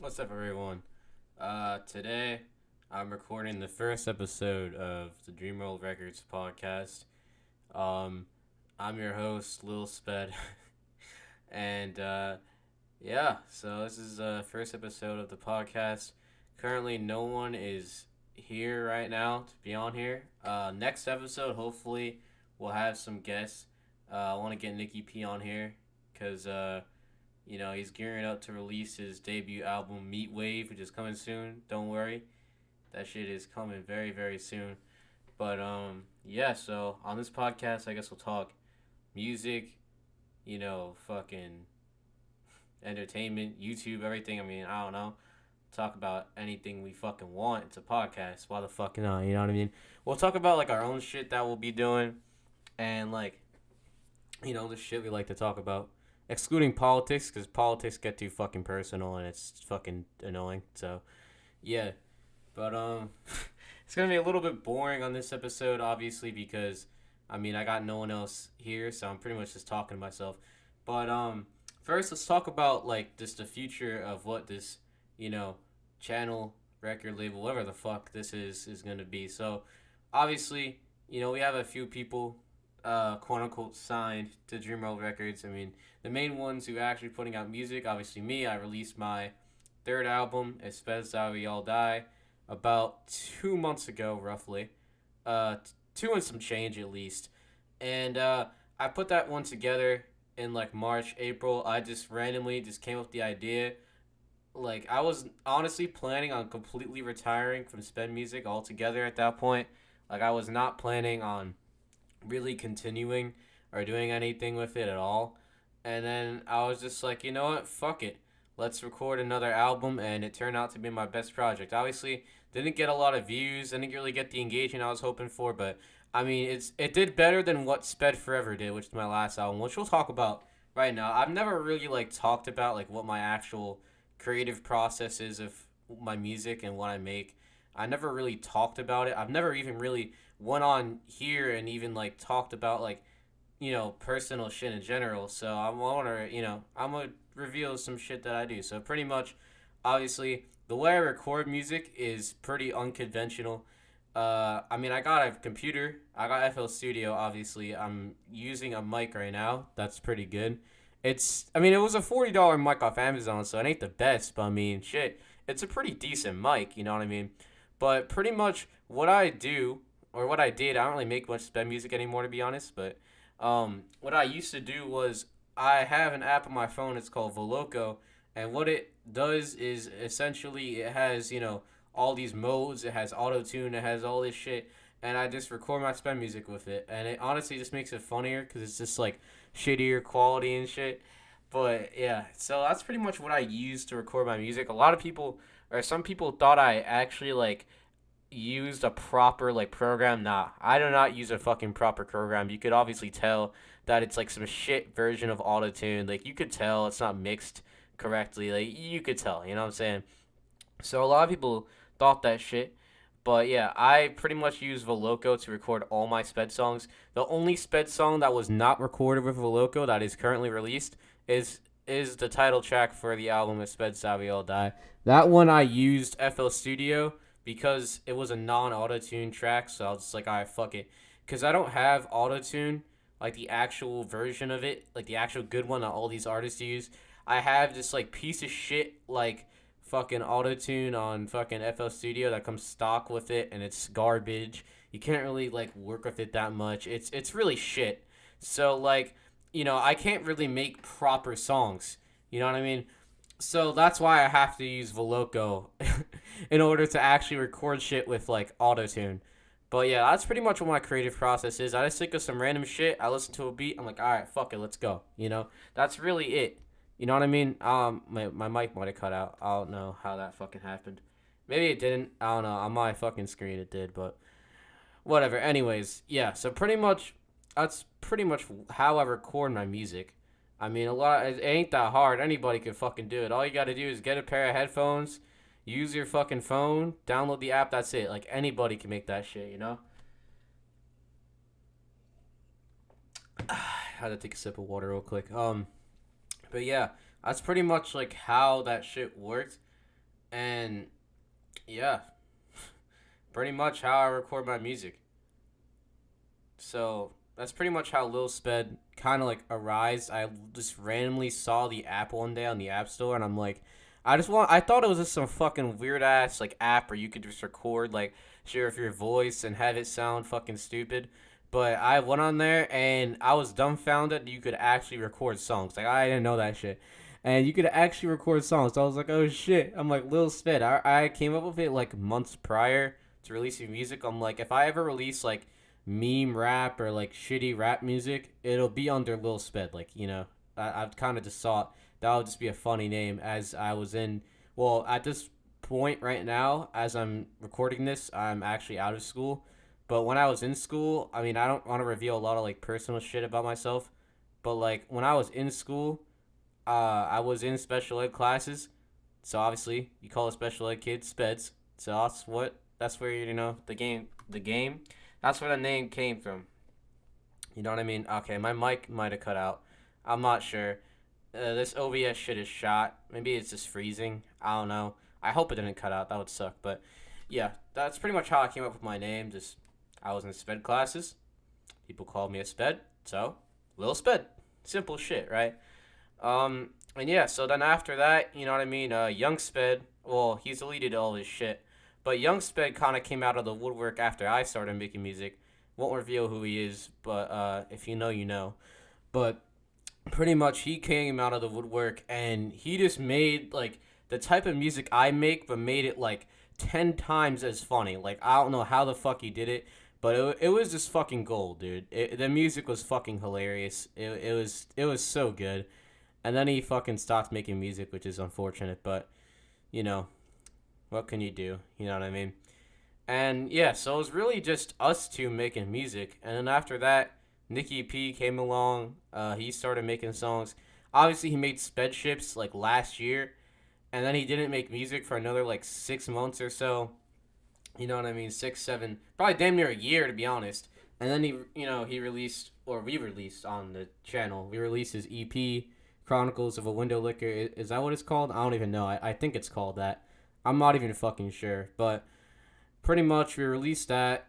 What's up, everyone? Today I'm recording the first episode of the Dreamworld Records podcast. Um, I'm your host, Lil Sped, and so this is the first episode of the podcast. Currently, no one is here right now to be on here. Next episode, hopefully, we'll have some guests. I want to get Nikki P on here because he's gearing up to release his debut album, Meat Wave, which is coming soon. Don't worry, that shit is coming very, very soon. But so on this podcast, I guess we'll talk music, fucking entertainment, YouTube, everything. I mean, I don't know. Talk about anything we fucking want. It's a podcast. Why the fuck not? You know what I mean? We'll talk about like our own shit that we'll be doing, and like the shit we like to talk about, excluding politics, because politics get too fucking personal and it's fucking annoying. So, yeah, but it's gonna be a little bit boring on this episode, obviously, because I mean I got no one else here, so I'm pretty much just talking to myself. But first let's talk about like just the future of what this you know channel, record label, whatever the fuck this is gonna be. So, obviously, we have a few people quote unquote signed to Dreamworld Records. I mean, the main ones who are actually putting out music, obviously me. I released my third album, Espez How We All Die, about 2 months ago, roughly. Two and some change at least. And I put that one together in like March, April. I just randomly just came up with the idea. Like, I was honestly planning on completely retiring from sped music altogether at that point. Like, I was not planning on really continuing or doing anything with it at all. And then I was just like, you know what? Fuck it. Let's record another album, and it turned out to be my best project. Obviously, didn't get a lot of views, didn't really get the engagement I was hoping for, but I mean, it did better than what Sped Forever did, which is my last album, which we'll talk about right now. I've never really like talked about like what my actual creative process is of my music and what I make. I never really talked about it. I've never even really went on here and even like talked about like personal shit in general. So I'm gonna reveal some shit that I do. So pretty much, obviously, the way I record music is pretty unconventional. I mean, I got a computer. I got FL Studio. Obviously, I'm using a mic right now. That's pretty good. I mean, it was a $40 mic off Amazon, so it ain't the best, but I mean, shit, it's a pretty decent mic. You know what I mean? But pretty much what I do, or what I did, I don't really make much sped music anymore, to be honest. But what I used to do was I have an app on my phone. It's called Voloco, and what it does is essentially it has all these modes. It has auto tune. It has all this shit, and I just record my sped music with it. And it honestly just makes it funnier because it's just like shittier quality and shit. But yeah, so that's pretty much what I use to record my music. A lot of people, or some people, thought I actually like used a proper like program. Nah, I do not use a fucking proper program. You could obviously tell that it's like some shit version of autotune. Like, you could tell it's not mixed correctly. Like, you could tell, you know what I'm saying? So a lot of people thought that shit. But yeah, I pretty much use Voloco to record all my sped songs. The only sped song that was not recorded with Voloco that is currently released is the title track for the album of Sped Savvy All Die. That one I used FL Studio because it was a non-auto tune track, so I was just like, alright, fuck it. Because I don't have auto tune, like the actual version of it, like the actual good one that all these artists use. I have this like piece of shit like fucking auto tune on fucking FL Studio that comes stock with it, and it's garbage. You can't really like work with it that much. It's really shit. So like, I can't really make proper songs. You know what I mean? So that's why I have to use Voloco in order to actually record shit with like autotune. But yeah, that's pretty much what my creative process is. I just think of some random shit. I listen to a beat. I'm like, all right, fuck it, let's go. That's really it. You know what I mean? My mic might have cut out. I don't know how that fucking happened. Maybe it didn't. I don't know. On my fucking screen it did, but whatever. Anyways, yeah. So pretty much, that's pretty much how I record my music. I mean, it ain't that hard. Anybody can fucking do it. All you gotta do is get a pair of headphones, use your fucking phone, download the app. That's it. Like, anybody can make that shit. I had to take a sip of water real quick. But yeah, that's pretty much like how that shit works. And yeah, pretty much how I record my music. So that's pretty much how Lil Sped kind of like arised. I just randomly saw the app one day on the App Store, and I'm like, I thought it was just some fucking weird ass like app where you could just record like share of your voice and have it sound fucking stupid. But I went on there and I was dumbfounded that you could actually record songs. Like I didn't know that shit. And you could actually record songs. So I was like, oh shit. I'm like, Lil Sped. I came up with it like months prior to releasing music. I'm like, if I ever release like meme rap or like shitty rap music, it'll be under Lil Sped. Like, I've kind of just thought that would just be a funny name as I was in. Well, at this point right now, as I'm recording this, I'm actually out of school. But when I was in school, I mean, I don't want to reveal a lot of like personal shit about myself. But like when I was in school, I was in special ed classes. So obviously, you call a special ed kid speds. So that's where the game. That's where the name came from. You know what I mean? Okay, my mic might have cut out. I'm not sure. This OBS shit is shot. Maybe it's just freezing. I don't know. I hope it didn't cut out. That would suck. But yeah, that's pretty much how I came up with my name. Just I was in sped classes. People called me a sped. So, Lil Sped. Simple shit, right? And yeah, so then after that, you know what I mean? Young Sped, well, he's deleted all his shit. But Young Sped kind of came out of the woodwork after I started making music. Won't reveal who he is, but if you know, you know. But pretty much he came out of the woodwork and he just made like the type of music I make, but made it like 10 times as funny. Like, I don't know how the fuck he did it, but it was just fucking gold, dude. The music was fucking hilarious. It was so good. And then he fucking stopped making music, which is unfortunate, but you know, what can you do? You know what I mean? And yeah, so it was really just us two making music. And then after that, Nicky P came along. He started making songs. Obviously, he made Sped Ships like last year, and then he didn't make music for another like 6 months or so. You know what I mean? 6, 7, probably damn near a year to be honest. And then he released, or we released on the channel. We released his EP, Chronicles of a Window Licker. Is that what it's called? I don't even know. I think it's called that. I'm not even fucking sure, but pretty much we released that.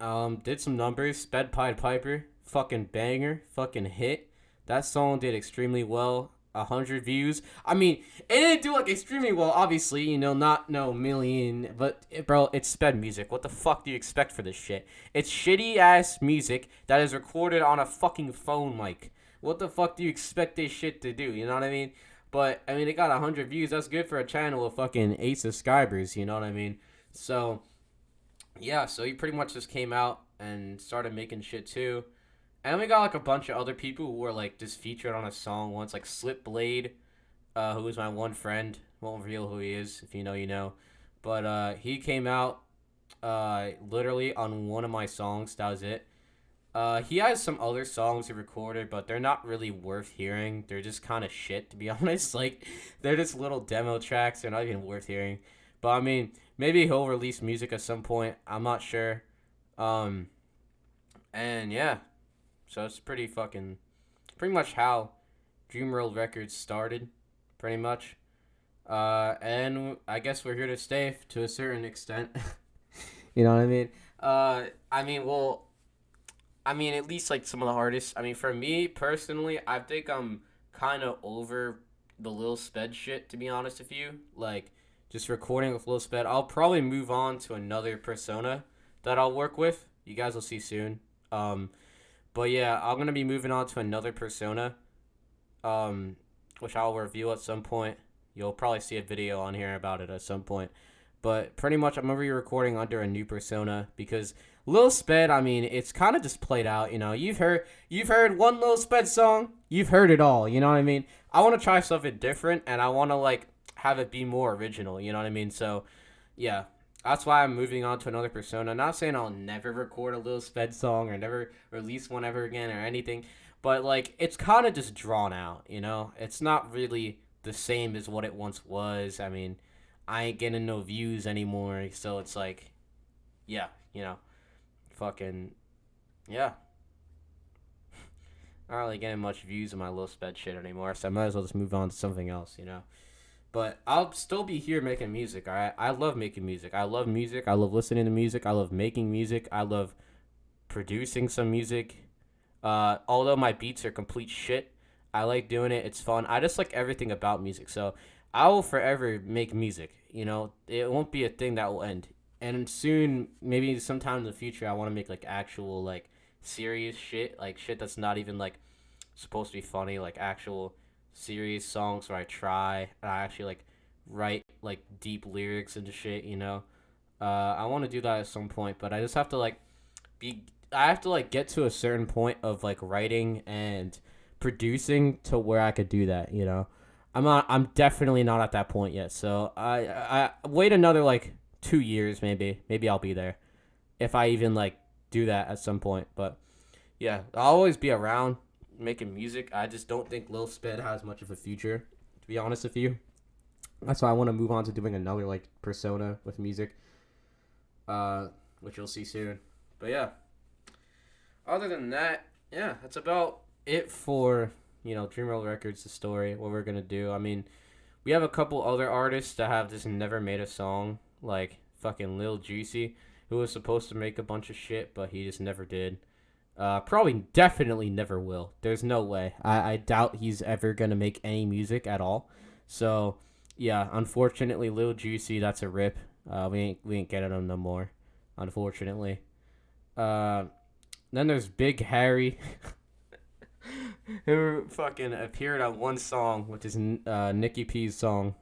Did some numbers. Sped Pied Piper, fucking banger, fucking hit. That song did extremely well. 100 views. I mean, it didn't do like extremely well, obviously, not no million, but bro, it's sped music. What the fuck do you expect for this shit? It's shitty ass music that is recorded on a fucking phone mic. What the fuck do you expect this shit to do? You know what I mean? But I mean, it got 100 views. That's good for a channel with fucking 8 subscribers. You know what I mean? So yeah, so he pretty much just came out and started making shit too. And we got like a bunch of other people who were like just featured on a song once, like Slip Blade, who was my one friend. Won't reveal who he is. If you know, you know. But he came out literally on one of my songs. That was it. He has some other songs he recorded, but they're not really worth hearing. They're just kind of shit, to be honest. Like, they're just little demo tracks. They're not even worth hearing. But I mean, maybe he'll release music at some point. I'm not sure. Um, and yeah, so it's pretty much how Dreamworld Records started, pretty much. And I guess we're here to stay to a certain extent. You know what I mean? I mean, well, I mean, at least like some of the artists. I mean, for me personally, I think I'm kind of over the Lil Sped shit. To be honest with you, like just recording with Lil Sped, I'll probably move on to another persona that I'll work with. You guys will see soon. Um, but yeah, I'm gonna be moving on to another persona. Um, which I'll review at some point. You'll probably see a video on here about it at some point. But pretty much, I'm gonna be recording under a new persona because Lil Sped. I mean, it's kind of just played out. You've heard one Lil Sped song. You've heard it all. You know what I mean? I want to try something different, and I want to like have it be more original. You know what I mean? So, yeah, that's why I'm moving on to another persona. Not saying I'll never record a Lil Sped song or never release one ever again or anything, but like it's kind of just drawn out. It's not really the same as what it once was. I mean, I ain't getting no views anymore, so it's like, yeah, fucking, yeah. Not really getting much views on my Lil Sped shit anymore, so I might as well just move on to something else. But I'll still be here making music. All right, I love making music. I love music. I love listening to music. I love making music. I love producing some music. Although my beats are complete shit, I like doing it. It's fun. I just like everything about music. So I will forever make music. You know, it won't be a thing that will end. And soon, maybe sometime in the future, I want to make like actual like serious shit, like shit that's not even like supposed to be funny, like actual serious songs where I try and I actually like write like deep lyrics into shit. You know, I want to do that at some point, but I just have to like be I have to like get to a certain point of like writing and producing to where I could do that, you know. I'm definitely not at that point yet. So I wait another like 2 years maybe. Maybe I'll be there if I even like do that at some point. But yeah, I'll always be around making music. I just don't think Lil Sped has much of a future, to be honest with you. That's why I want to move on to doing another like persona with music. Which you'll see soon. But yeah, other than that, yeah, that's about it for Dreamworld Records, the story, what we're gonna do. I mean, we have a couple other artists that have just never made a song, like fucking Lil Juicy, who was supposed to make a bunch of shit, but he just never did. Probably, definitely never will. There's no way. I doubt he's ever gonna make any music at all. So, yeah, unfortunately, Lil Juicy, that's a rip. We ain't getting him no more, unfortunately. Uh, then there's Big Harry, who fucking appeared on one song, which is Nicki P's song,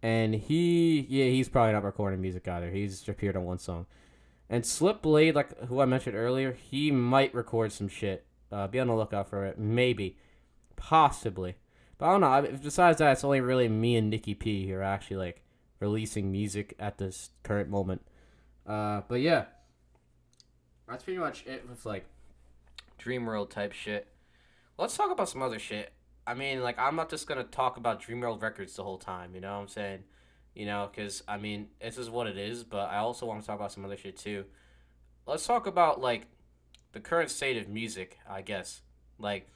and he's probably not recording music either. He's just appeared on one song. And Slip Blade, like who I mentioned earlier, he might record some shit. Be on the lookout for it. Maybe, possibly, but I don't know. Besides that, it's only really me and Nicki P who are actually like releasing music at this current moment. But yeah, that's pretty much it with like Dreamworld type shit. Let's talk about some other shit. I mean, like, I'm not just gonna talk about Dreamworld Records the whole time, you know what I'm saying? Because, I mean, this is what it is, but I also want to talk about some other shit, too. Let's talk about, like, the current state of music, I guess. Like,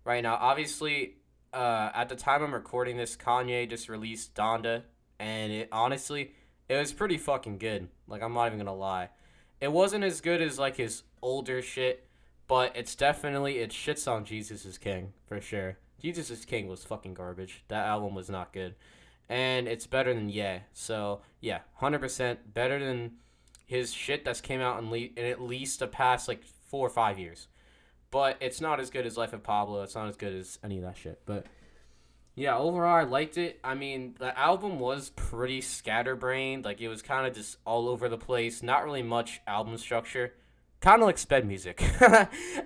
right now, obviously, at the time I'm recording this, Kanye just released Donda, and honestly, it was pretty fucking good. Like, I'm not even gonna lie. It wasn't as good as, like, his older shit, but it shits on Jesus is King, for sure. Jesus is King was fucking garbage. That album was not good. And it's better than Yeah. So, yeah, 100% better than his shit that's came out in at least the past, like, 4 or 5 years. But it's not as good as Life of Pablo. It's not as good as any of that shit. But, yeah, overall, I liked it. I mean, the album was pretty scatterbrained. Like, it was kind of just all over the place. Not really much album structure. Kind of like Sped music.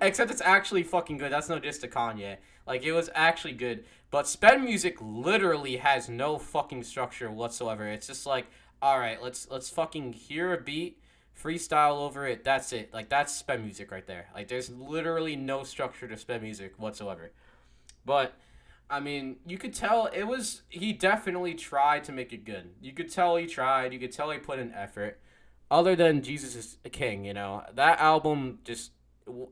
Except it's actually fucking good. That's no diss to Kanye. Like, it was actually good. But Sped music literally has no fucking structure whatsoever. It's just like, alright, let's fucking hear a beat, freestyle over it, that's it. Like, that's Sped music right there. Like, there's literally no structure to Sped music whatsoever. But I mean, you could tell he definitely tried to make it good. You could tell he tried. You could tell he put in effort. Other than Jesus is a King, that album just,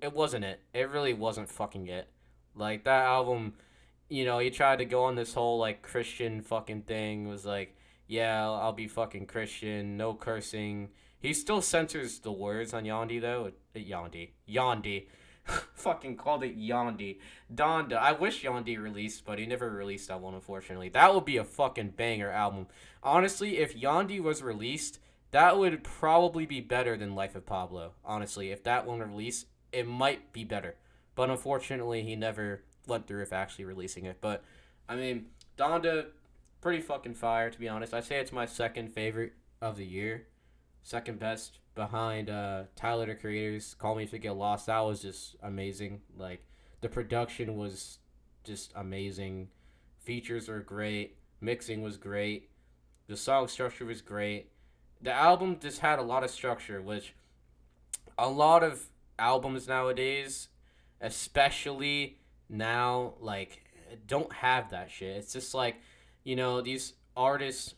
it wasn't it. It really wasn't fucking it. Like, that album, he tried to go on this whole, like, Christian fucking thing. It was like, yeah, I'll be fucking Christian, no cursing. He still censors the words on Yandi, though. Yandi. Fucking called it Yandi. Donda. I wish Yandi released, but he never released that one, unfortunately. That would be a fucking banger album. Honestly, if Yandi was released, that would probably be better than Life of Pablo. Honestly, if that one released, it might be better. But unfortunately, he never went through with actually releasing it. But, I mean, Donda, pretty fucking fire, to be honest. I'd say it's my second favorite of the year. Second best behind Tyler, the Creator's Call Me If You Get Lost. That was just amazing. Like, the production was just amazing. Features were great. Mixing was great. The song structure was great. The album just had a lot of structure, which a lot of albums nowadays, especially now, like, don't have that shit. It's just like, these artists,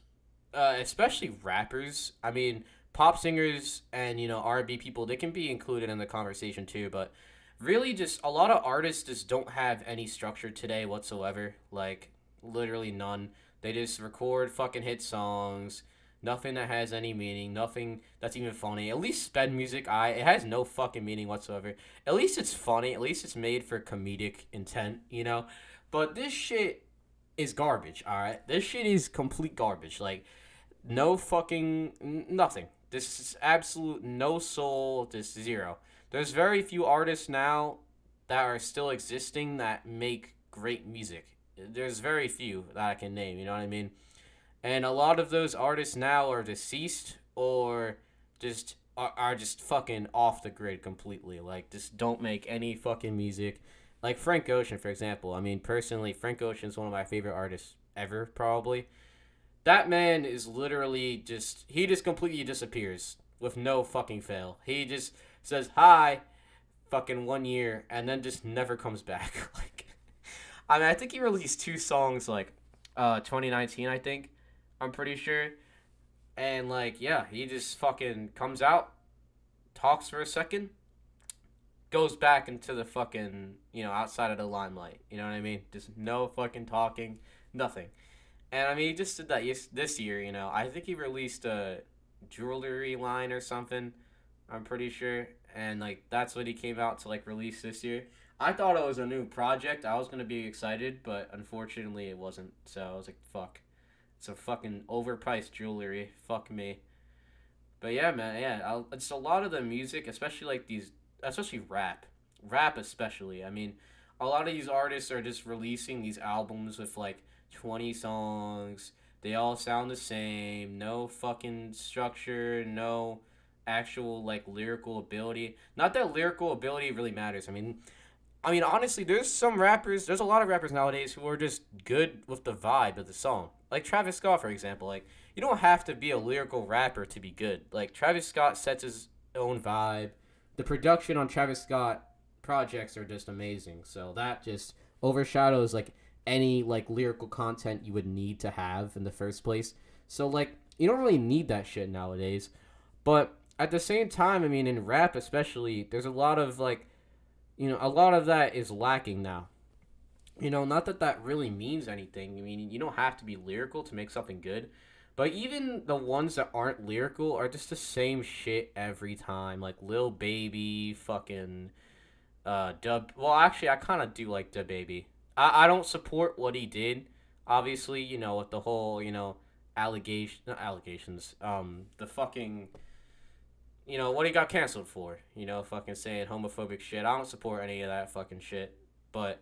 especially rappers, I mean, pop singers and, R&B people, they can be included in the conversation too, but really just a lot of artists just don't have any structure today whatsoever. Like, literally none. They just record fucking hit songs. Nothing that has any meaning. Nothing that's even funny. At least sped music, it has no fucking meaning whatsoever. At least it's funny. At least it's made for comedic intent, you know. But this shit is garbage. All right, this shit is complete garbage. Like no fucking nothing. This is absolute no soul. This zero. There's very few artists now that are still existing that make great music. There's very few that I can name. You know what I mean? And a lot of those artists now are deceased or just are just fucking off the grid completely. Like just don't make any fucking music. Like Frank Ocean, for example. I mean, personally, Frank Ocean is one of my favorite artists ever, probably. That man is literally he just completely disappears with no fucking fail. He just says hi fucking 1 year and then just never comes back. Like I mean, I think he released two songs like 2019, I think. I'm pretty sure. And like, yeah, he just fucking comes out, talks for a second, goes back into the fucking, outside of the limelight. You know what I mean? Just no fucking talking, nothing. And I mean, he just did that this year, I think he released a jewelry line or something. I'm pretty sure. And like, that's what he came out to like release this year. I thought it was a new project. I was going to be excited, but unfortunately it wasn't. So I was like, fuck. It's a fucking overpriced jewelry. Fuck me. But yeah, man, yeah. It's a lot of the music, especially like these, especially rap. Rap especially. I mean, a lot of these artists are just releasing these albums with like 20 songs. They all sound the same. No fucking structure. No actual like lyrical ability. Not that lyrical ability really matters. I mean, honestly, there's a lot of rappers nowadays who are just good with the vibe of the song. Like Travis Scott, for example. Like, you don't have to be a lyrical rapper to be good. Like, Travis Scott sets his own vibe. The production on Travis Scott projects are just amazing. So that just overshadows, like, any, like, lyrical content you would need to have in the first place. So, like, you don't really need that shit nowadays. But at the same time, I mean, in rap especially, there's a lot of, like, a lot of that is lacking now. Not that that really means anything. I mean, you don't have to be lyrical to make something good. But even the ones that aren't lyrical are just the same shit every time. Like Lil Baby, fucking Dub. Well, actually, I kind of do like Dub Baby. I don't support what he did. Obviously, with the whole, not allegations. The fucking what he got canceled for, fucking saying homophobic shit. I don't support any of that fucking shit. But,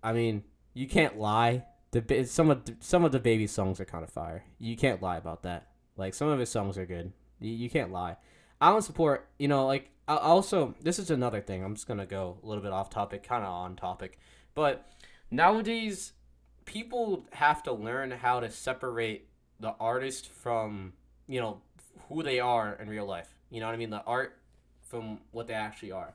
I mean, you can't lie. Some of the baby songs are kind of fire. You can't lie about that. Like, some of his songs are good. You can't lie. I don't support, like, also, this is another thing. I'm just going to go a little bit off topic, kind of on topic. But, nowadays, people have to learn how to separate the artist from, who they are in real life. You know what I mean? The art from what they actually are.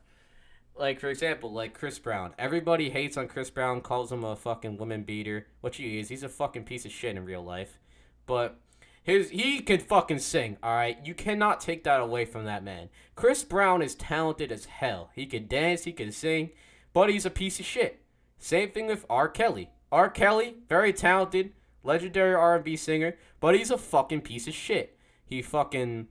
Like, for example, like Chris Brown. Everybody hates on Chris Brown, calls him a fucking woman beater, which he is. He's a fucking piece of shit in real life. But he can fucking sing, alright? You cannot take that away from that man. Chris Brown is talented as hell. He can dance, he can sing, but he's a piece of shit. Same thing with R. Kelly. R. Kelly, very talented, legendary R&B singer, but he's a fucking piece of shit. He fucking,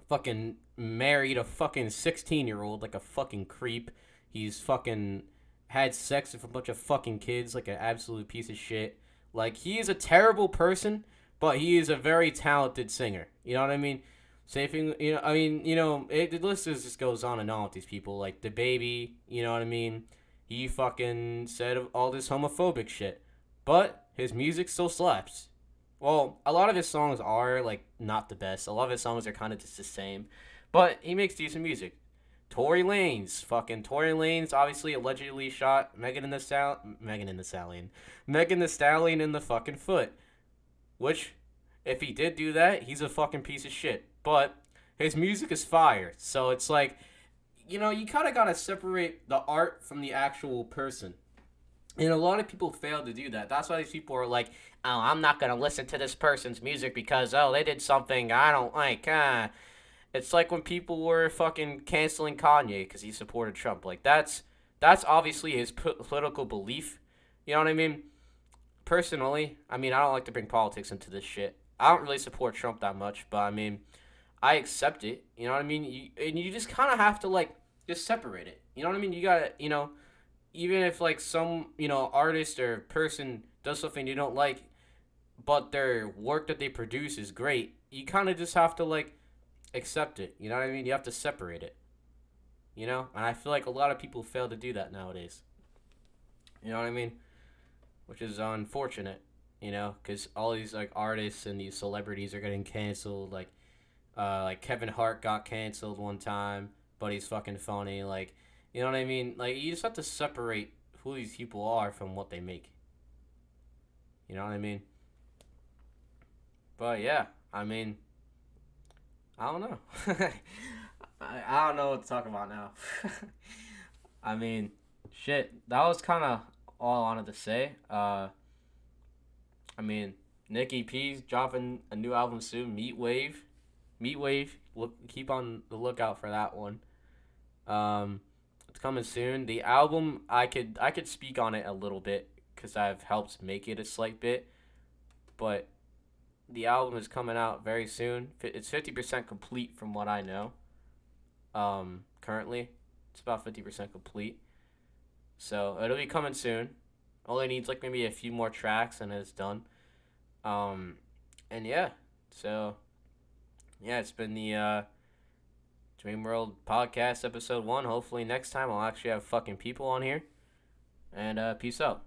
fucking married a fucking 16-year-old like a fucking creep. He's fucking had sex with a bunch of fucking kids like an absolute piece of shit. Like, he is a terrible person, but he is a very talented singer. You know what I mean? Same thing, the list just goes on and on with these people. Like, the baby, you know what I mean? He fucking said all this homophobic shit. But his music still slaps. Well, a lot of his songs are, like, not the best. A lot of his songs are kind of just the same. But he makes decent music. Tory Lanez, obviously allegedly shot Megan Thee Stallion in the fucking foot. Which, if he did do that, he's a fucking piece of shit. But his music is fire. So it's like, you kind of got to separate the art from the actual person. And a lot of people fail to do that. That's why these people are like, oh, I'm not going to listen to this person's music because, they did something I don't like. It's like when people were fucking canceling Kanye because he supported Trump. Like, that's obviously his political belief. You know what I mean? personally, I mean, I don't like to bring politics into this shit. I don't really support Trump that much, but I mean, I accept it. You know what I mean? And you just kind of have to like just separate it. You know what I mean? You gotta, even if like some, artist or person does something you don't like, but their work that they produce is great, you kind of just have to like accept it. You know what I mean? You have to separate it. And I feel like a lot of people fail to do that nowadays. You know what I mean? Which is unfortunate. Because all these like artists and these celebrities are getting canceled. Like Kevin Hart got canceled one time, but he's fucking funny. Like, you know what I mean? Like, you just have to separate who these people are from what they make. You know what I mean? But yeah, I mean, I don't know. I don't know what to talk about now. I mean, shit, that was kind of all I wanted to say. I mean, Nicki P's dropping a new album soon, Meat Wave. Meat Wave, keep on the lookout for that one. It's coming soon. The album, I could speak on it a little bit because I've helped make it a slight bit, but the album is coming out very soon. It's 50% complete from what I know. Currently, it's about 50% complete. So it'll be coming soon. Only needs like maybe a few more tracks and it's done. And yeah, so yeah, it's been the Dreamworld Podcast episode 1. Hopefully next time I'll actually have fucking people on here. And peace out.